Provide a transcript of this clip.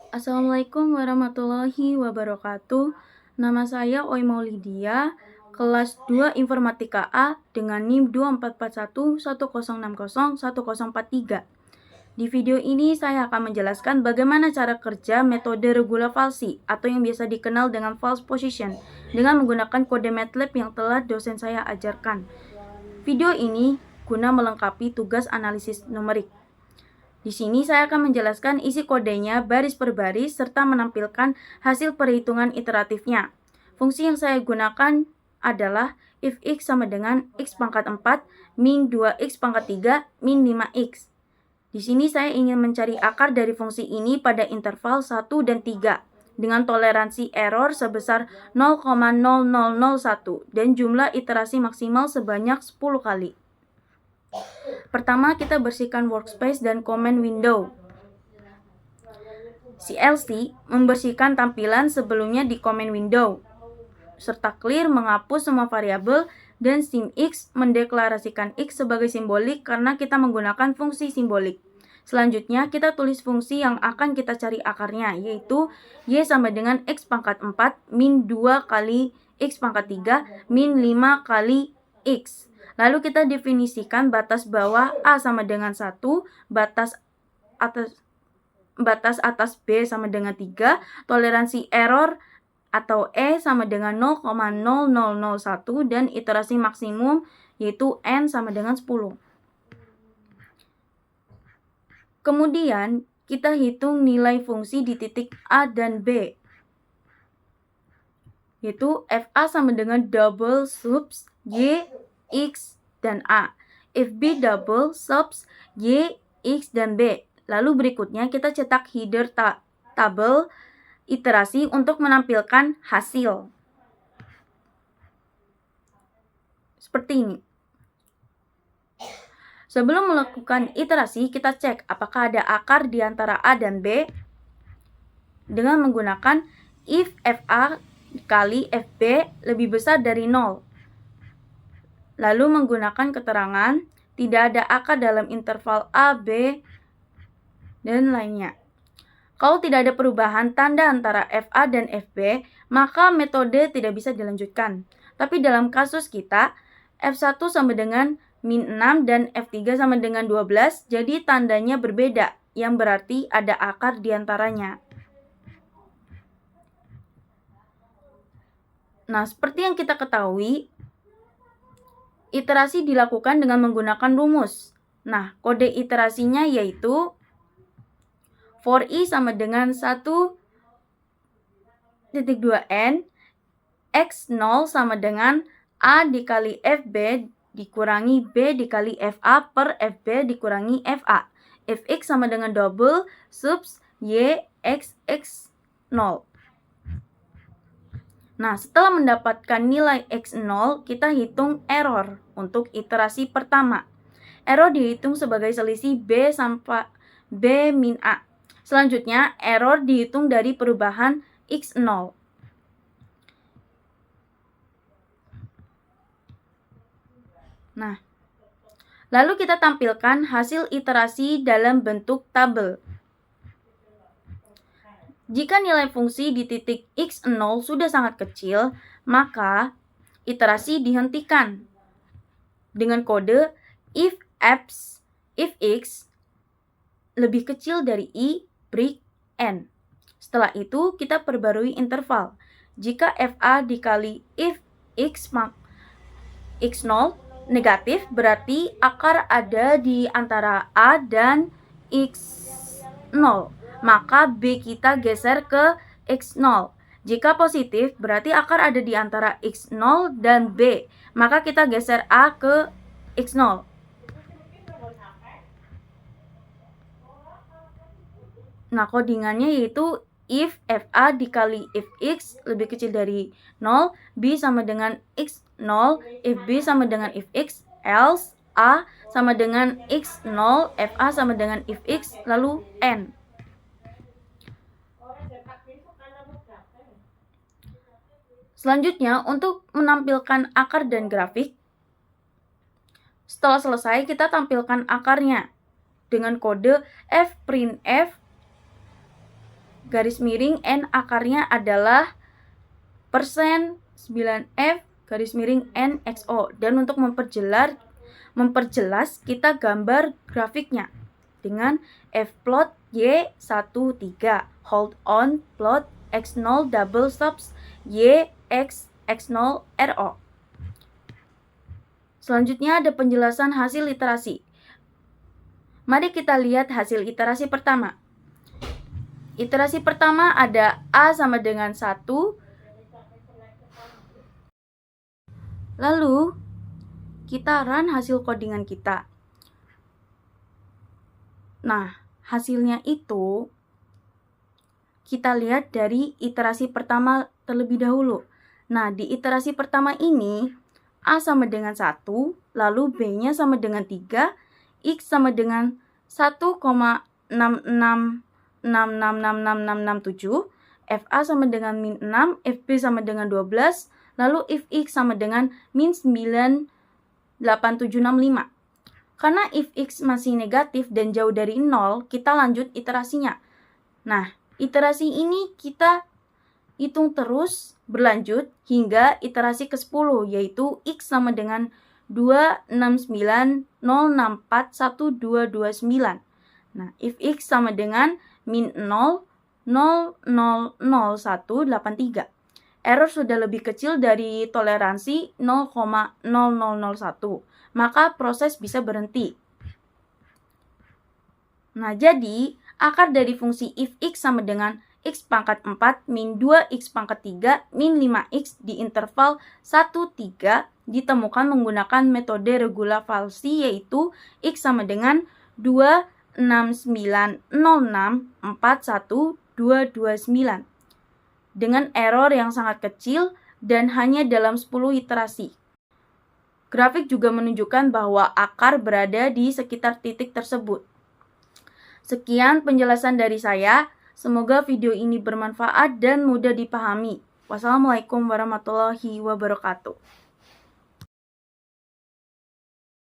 Assalamualaikum warahmatullahi wabarakatuh. Nama saya Oi Maulidia, kelas 2 Informatika A dengan NIM 244110601043. Di video ini saya akan menjelaskan bagaimana cara kerja metode regula falsi atau yang biasa dikenal dengan false position dengan menggunakan kode MATLAB yang telah dosen saya ajarkan. Video ini guna melengkapi tugas analisis numerik. Di sini saya akan menjelaskan isi kodenya baris per baris serta menampilkan hasil perhitungan iteratifnya. Fungsi yang saya gunakan adalah if x sama dengan x pangkat 4 min 2x pangkat 3 min 5x. Di sini saya ingin mencari akar dari fungsi ini pada interval 1 dan 3 dengan toleransi error sebesar 0,0001 dan jumlah iterasi maksimal sebanyak 10 kali. Pertama, kita bersihkan workspace dan command window. CLC membersihkan tampilan sebelumnya di command window, serta clear menghapus semua variabel, dan simx mendeklarasikan x sebagai simbolik karena kita menggunakan fungsi simbolik. Selanjutnya, kita tulis fungsi yang akan kita cari akarnya, yaitu y sama dengan x pangkat 4 min 2 kali x pangkat 3 min 5 kali x. Lalu kita definisikan batas bawah A sama dengan 1, batas atas B sama dengan 3, toleransi error atau E sama dengan 0,0001 dan iterasi maksimum yaitu N sama dengan 10. Kemudian kita hitung nilai fungsi di titik A dan B, yaitu FA sama dengan double subs Y, X, dan A. If B double subs Y, X, dan B. Lalu berikutnya kita cetak header tabel iterasi untuk menampilkan hasil. Seperti ini. Sebelum melakukan iterasi, kita cek apakah ada akar di antara A dan B dengan menggunakan if FA kali FB lebih besar dari 0. Lalu menggunakan keterangan tidak ada akar dalam interval A, B, dan lainnya. Kalau tidak ada perubahan tanda antara FA dan FB, maka metode tidak bisa dilanjutkan. Tapi dalam kasus kita, F1 sama dengan min 6 dan F3 sama dengan 12, jadi tandanya berbeda, yang berarti ada akar di antaranya. Nah, seperti yang kita ketahui, iterasi dilakukan dengan menggunakan rumus. Nah, kode iterasinya yaitu for i sama dengan 1.2n, x0 sama dengan a dikali fb dikurangi b dikali fa per fb dikurangi fa. If x sama dengan double subs y x x0. Nah, setelah mendapatkan nilai x0, kita hitung error untuk iterasi pertama. Error dihitung sebagai selisih b sampai b min a. Selanjutnya, error dihitung dari perubahan x0. Nah, lalu kita tampilkan hasil iterasi dalam bentuk tabel. Jika nilai fungsi di titik x0 sudah sangat kecil, maka iterasi dihentikan dengan kode if x lebih kecil dari i break n. Setelah itu kita perbarui interval. Jika fa dikali if x0 negatif, berarti akar ada di antara a dan x0. Maka B kita geser ke X0. Jika positif, berarti akar ada di antara X0 dan B. Maka kita geser A ke X0. Nah, codingannya yaitu if FA dikali if X lebih kecil dari 0, B sama dengan X0, if B sama dengan if X, else A sama dengan X0, FA sama dengan if X, lalu N. Selanjutnya, untuk menampilkan akar dan grafik, setelah selesai kita tampilkan akarnya dengan kode fprintf garis miring N akarnya adalah persen 9F garis miring NXO. Dan untuk memperjelas kita gambar grafiknya dengan F-plot Y13, hold on plot X0 double stops YX0 RO. Selanjutnya ada penjelasan hasil iterasi. Mari kita lihat hasil iterasi pertama. Iterasi pertama ada A sama dengan 1. Lalu kita run hasil codingan kita. Nah, hasilnya itu kita lihat dari iterasi pertama terlebih dahulu. Nah, di iterasi pertama ini A sama dengan 1, lalu B-nya sama dengan 3, X sama dengan 1,66666667, FA sama dengan min 6, FB sama dengan 12, lalu if X sama dengan min 98765. Karena if X masih negatif dan jauh dari 0, kita lanjut iterasinya. Nah, iterasi ini kita hitung terus berlanjut hingga iterasi ke-10, yaitu X sama dengan 26906412229. Nah, if X sama dengan min 0,000183. Error sudah lebih kecil dari toleransi 0,0001. Maka proses bisa berhenti. Nah, jadi akar dari fungsi if X sama dengan X pangkat 4 min 2X pangkat 3 min 5X di interval 1, 3 ditemukan menggunakan metode regula-Falsi, yaitu X sama dengan 26906412229 dengan error yang sangat kecil dan hanya dalam 10 iterasi. Grafik juga menunjukkan bahwa akar berada di sekitar titik tersebut. Sekian penjelasan dari saya. Semoga video ini bermanfaat dan mudah dipahami. Wassalamualaikum warahmatullahi wabarakatuh.